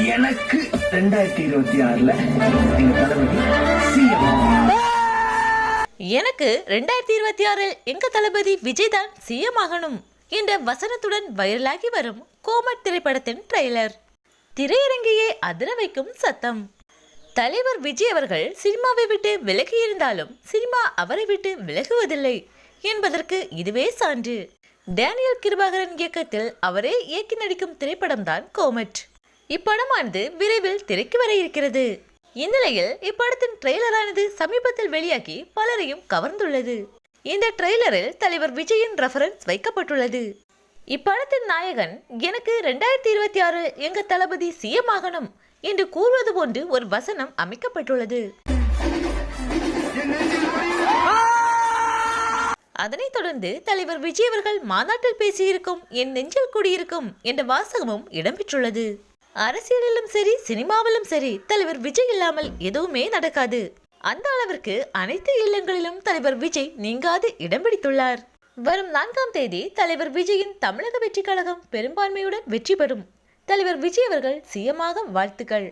எனக்கு 2026ல எங்க தளபதி சிஎம். எனக்கு 2026 எங்க தளபதி விஜய் தான் சிஎம் ஆகணும் என்ற வசனத்துடன் வைரலாகி வரும் கோமட் திரைப்படத்தின் ட்ரெய்லர். திரையரங்கையே அதிர வைக்கும் சத்தம். தலைவர் விஜய் அவர்கள் சினிமாவை விட்டு விலகி இருந்தாலும் சினிமா அவரை விட்டு விலகுவதில்லை என்பதற்கு இதுவே சான்று. டேனியல் கிருபாகரன் இயக்கத்தில் அவரே இயக்கி நடிக்கும் திரைப்படம் தான் கோமட். இப்படமானது விரைவில் திரைக்கு வர இருக்கிறது. இந்நிலையில் இப்படத்தின் ட்ரெய்லரானது சமீபத்தில் வெளியாகி பலரையும் கவர்ந்துள்ளது. இந்த ட்ரெய்லரில் தலைவர் விஜயின் ரெஃபரன்ஸ் வைக்கப்பட்டுள்ளது. இப்படத்தின் நாயகன் எனக்கு 2026 எங்க தளபதி சிஎம் ஆகணும் என்று கூறுவது போன்று ஒரு வசனம் அமைக்கப்பட்டுள்ளது. அதனைத் தொடர்ந்து தலைவர் விஜய் அவர்கள் மாநாட்டில் பேசியிருக்கும் என் நெஞ்சில் குடியிருக்கும் என்ற வாசகமும் இடம்பெற்றுள்ளது. அரசியலிலும் சரி சினிமாவிலும் சரி தலைவர் விஜய் இல்லாமல் எதுவுமே நடக்காது. அந்த அளவிற்கு அனைத்து இல்லங்களிலும் தலைவர் விஜய் நீங்காது இடம் பிடித்துள்ளார். வரும் 4ஆம் தேதி தலைவர் விஜயின் தமிழக வெற்றி கழகம் பெரும்பான்மையுடன் வெற்றி பெறும். தலைவர் விஜய் அவர்கள் சிஎம் ஆக வாழ்த்துக்கள்.